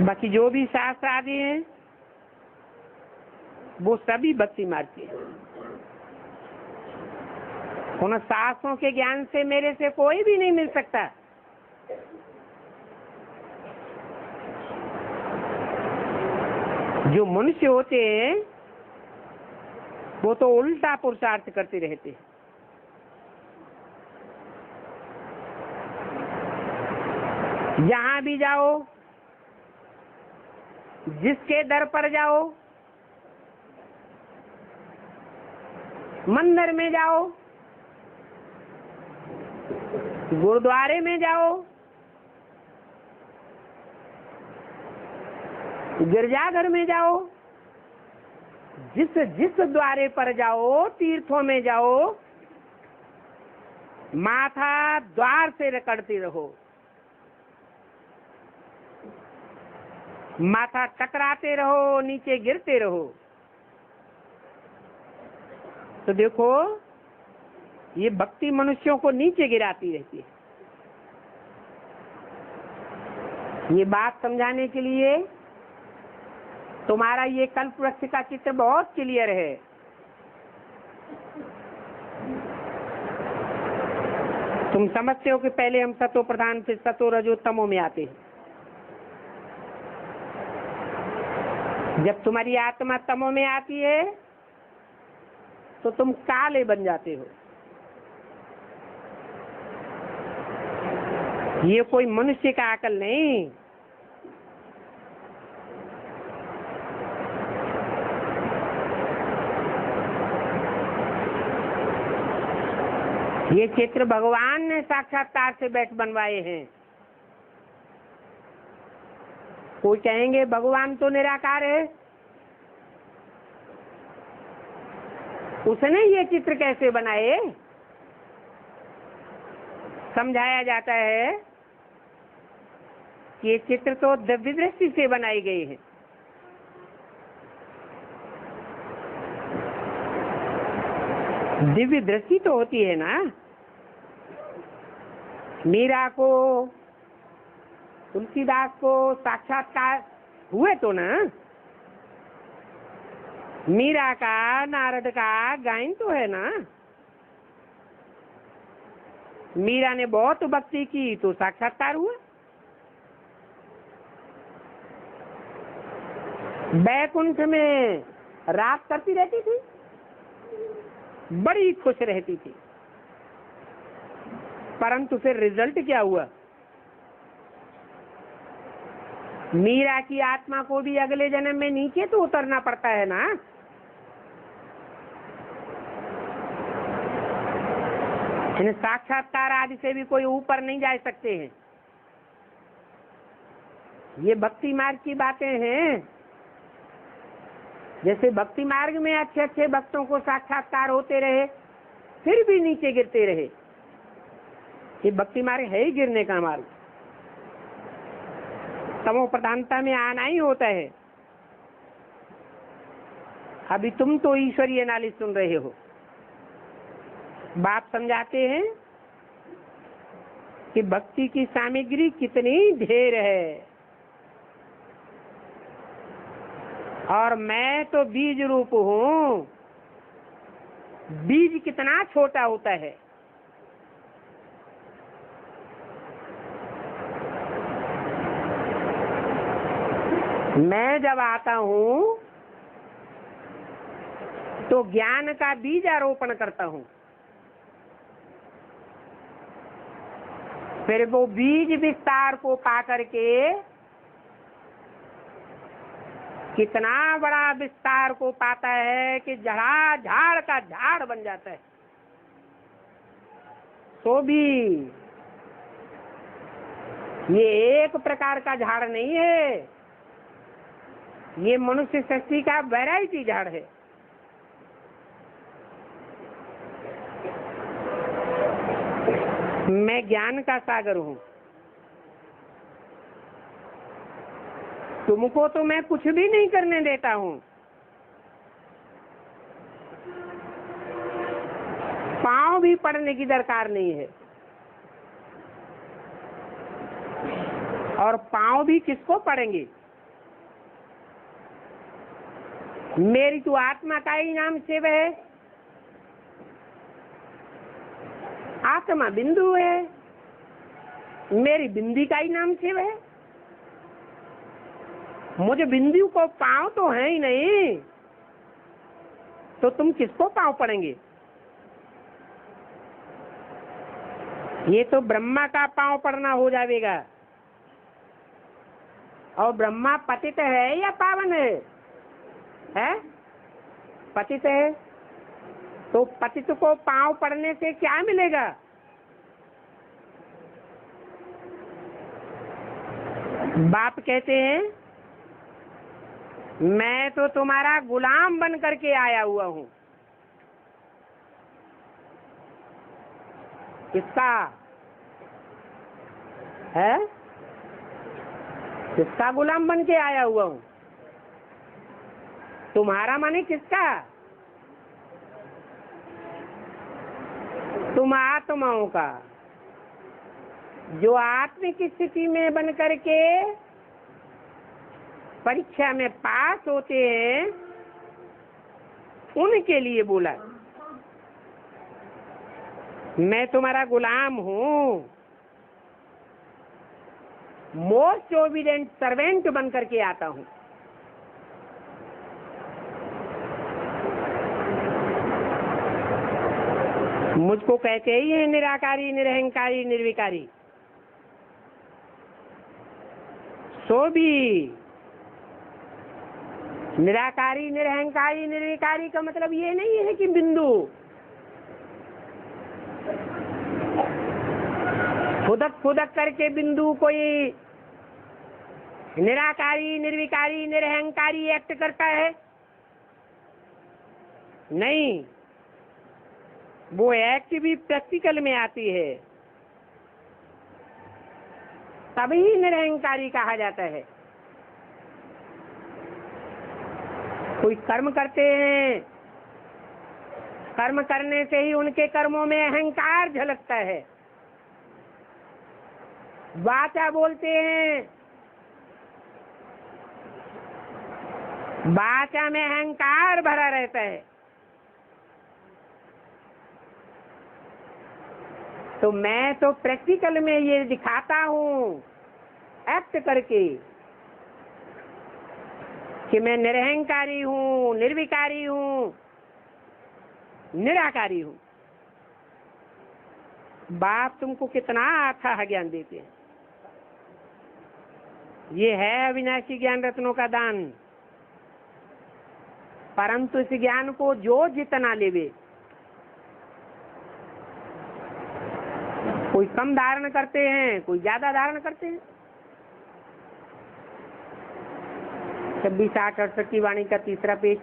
बाकी जो भी शास्त्र आदि हैं वो सभी भक्ति मार्ग के हैं। उन शास्त्रों के ज्ञान से मेरे से कोई भी नहीं मिल सकता। जो मनुष्य होते हैं वो तो उल्टा पुरुषार्थ करते रहते हैं। जहां भी जाओ, जिसके दर पर जाओ, मंदिर में जाओ, गुरुद्वारे में जाओ, गिरजाघर में जाओ, जिस जिस द्वारे पर जाओ, तीर्थों में जाओ, माथा द्वार से रगड़ते रहो, माथा टकराते रहो, नीचे गिरते रहो। तो देखो ये भक्ति मनुष्यों को नीचे गिराती रहती है। ये बात समझाने के लिए तुम्हारा ये कल्प वृक्ष का चित्र बहुत क्लियर है। तुम समझते हो कि पहले हम सतो प्रधान फिर सतो रजो तमो में आते हैं। जब तुम्हारी आत्मा तमो में आती है तो तुम काले बन जाते हो। ये कोई मनुष्य का अकल नहीं, ये चित्र भगवान ने साक्षात्कार से बैठ बनवाए हैं। कोई कहेंगे भगवान तो निराकार है, उसने ये चित्र कैसे बनाए? समझाया जाता है कि ये चित्र तो दिव्य दृष्टि से बनाई गई है। दिव्य दृष्टि तो होती है ना। मीरा को, तुलसीदास को साक्षात्कार हुए तो ना। मीरा का, नारद का गायन तो है ना। मीरा ने बहुत भक्ति की तो साक्षात्कार हुआ। बैकुंठ में रात करती रहती थी, बड़ी खुश रहती थी, परंतु फिर रिजल्ट क्या हुआ? मीरा की आत्मा को भी अगले जन्म में नीचे तो उतरना पड़ता है ना। इन साक्षात्कार आदि से भी कोई ऊपर नहीं जा सकते हैं। ये भक्ति मार्ग की बातें हैं। जैसे भक्ति मार्ग में अच्छे अच्छे भक्तों को साक्षात्कार होते रहे फिर भी नीचे गिरते रहे। ये भक्ति मार्ग है ही गिरने का मार्ग। तमो प्रधानता में आना ही होता है। अभी तुम तो ईश्वरीय नाली सुन रहे हो। बाप समझाते हैं कि भक्ति की सामग्री कितनी ढेर है और मैं तो बीज रूप हूँ। बीज कितना छोटा होता है। मैं जब आता हूँ तो ज्ञान का बीज आरोपण करता हूँ, फिर वो बीज विस्तार को पाकर के कितना बड़ा विस्तार को पाता है कि झाड़ का झाड़ बन जाता है। तो भी ये एक प्रकार का झाड़ नहीं है, ये मनुष्य सृष्टि का वैरायटी झाड़ है। मैं ज्ञान का सागर हूँ। तुमको तो मैं कुछ भी नहीं करने देता हूँ, पांव भी पड़ने की दरकार नहीं है। और पांव भी किसको पड़ेंगे? मेरी तो आत्मा का ही नाम शिव है, आत्मा बिंदु है, मेरी बिंदी का ही नाम शिव है। मुझे बिंदु को पांव तो है ही नहीं, तो तुम किसको पांव पड़ेंगे? ये तो ब्रह्मा का पांव पड़ना हो जाएगा। और ब्रह्मा पतित है या पावन है? है? पतित है। तो पतित को पांव पड़ने से क्या मिलेगा? बाप कहते हैं मैं तो तुम्हारा गुलाम बन करके आया हुआ हूं। किसका है? किसका गुलाम बन के आया हुआ हूं? तुम्हारा माने किसका? तुम आत्माओं का, जो आत्मिक स्थिति में बन करके परीक्षा में पास होते हैं, उनके लिए बोला मैं तुम्हारा गुलाम हूं, मोस्ट ओबीडिएंट सर्वेंट बन करके आता हूं। मुझको कहते ही है निराकारी, निरहंकारी, निर्विकारी। सो भी निराकारी, निरहंकारी, निर्विकारी का मतलब ये नहीं है कि बिंदु फुदक करके बिंदु कोई निराकारी, निर्विकारी, निरहंकारी एक्ट करता है। नहीं, वो एक्ट भी प्रैक्टिकल में आती है, तभी निरहंकारी कहा जाता है। कोई कर्म करते हैं, कर्म करने से ही उनके कर्मों में अहंकार झलकता है। वाचा बोलते हैं, वाचा में अहंकार भरा रहता है। तो मैं तो प्रैक्टिकल में ये दिखाता हूं एक्ट करके कि मैं निरहंकारी हूं, निर्विकारी हूं, निराकारी हूं। बाप तुमको कितना अथाह ज्ञान देते हैं। ये है अविनाशी ज्ञान रत्नों का दान। परंतु इस ज्ञान को जो जितना लेवे, कोई कम धारण करते हैं, कोई ज्यादा धारण करते हैं। 26, 8, 68 की वाणी का 3रा पेज।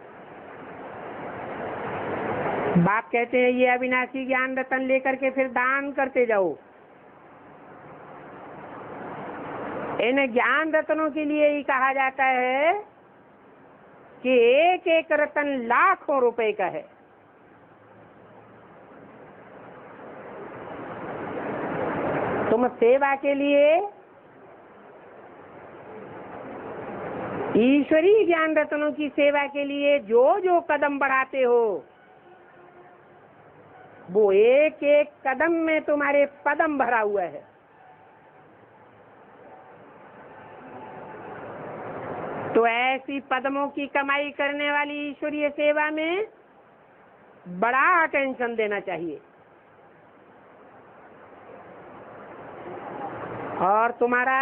बाप कहते हैं ये अविनाशी ज्ञान रतन लेकर के फिर दान करते जाओ। इन ज्ञान रत्नों के लिए ही कहा जाता है कि एक एक रतन लाखों रुपए का है। तुम सेवा के लिए ईश्वरीय ज्ञान रत्नों की सेवा के लिए जो जो कदम बढ़ाते हो, वो एक एक कदम में तुम्हारे पदम भरा हुआ है। तो ऐसी पदमों की कमाई करने वाली ईश्वरीय सेवा में बड़ा अटेंशन देना चाहिए। और तुम्हारा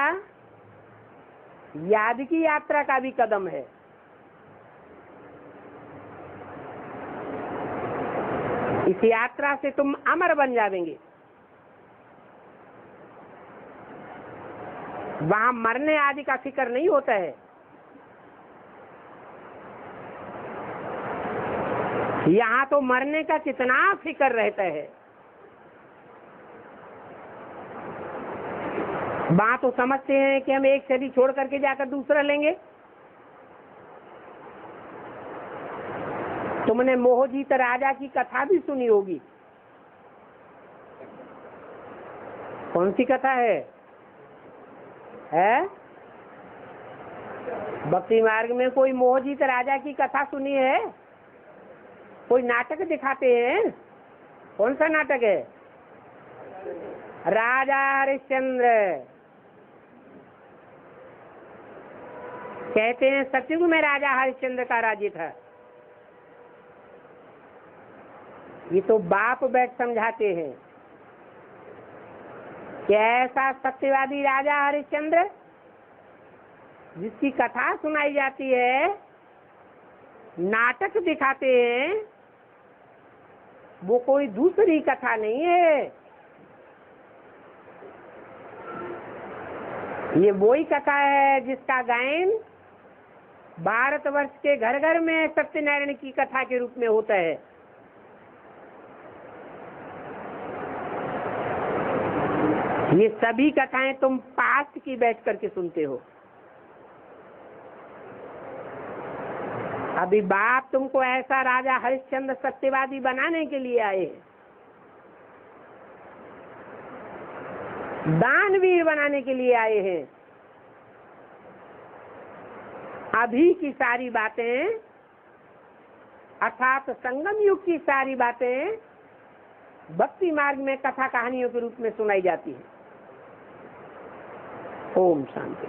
याद की यात्रा का भी कदम है। इस यात्रा से तुम अमर बन जाएंगे। वहां मरने आदि का फिक्र नहीं होता है। यहाँ तो मरने का कितना फिक्र रहता है। वहां तो समझते हैं कि हम एक शरीर छोड़ करके जाकर दूसरा लेंगे। तुमने मोहजीत राजा की कथा भी सुनी होगी। कौन सी कथा है? भक्ति मार्ग में कोई मोहजित राजा की कथा सुनी है? कोई नाटक दिखाते हैं? कौन सा नाटक है? राजा हरिश्चंद्र। कहते हैं सतयुग में राजा हरिश्चंद्र का राज्य था। ये तो बाप बैठ समझाते हैं कि ऐसा सत्यवादी राजा हरिश्चंद्र जिसकी कथा सुनाई जाती है, नाटक दिखाते हैं, वो कोई दूसरी कथा नहीं है। ये वही कथा है जिसका गायन भारतवर्ष के घर घर में सत्यनारायण की कथा के रूप में होता है। ये सभी कथाएं तुम पास की बैठ करके सुनते हो। अभी बाप तुमको ऐसा राजा हरिश्चंद्र सत्यवादी बनाने के लिए आए हैं, दानवीर बनाने के लिए आए हैं। अभी की सारी बातें अर्थात संगम युग की सारी बातें भक्ति मार्ग में कथा कहानियों के रूप में सुनाई जाती है। ओम शांति।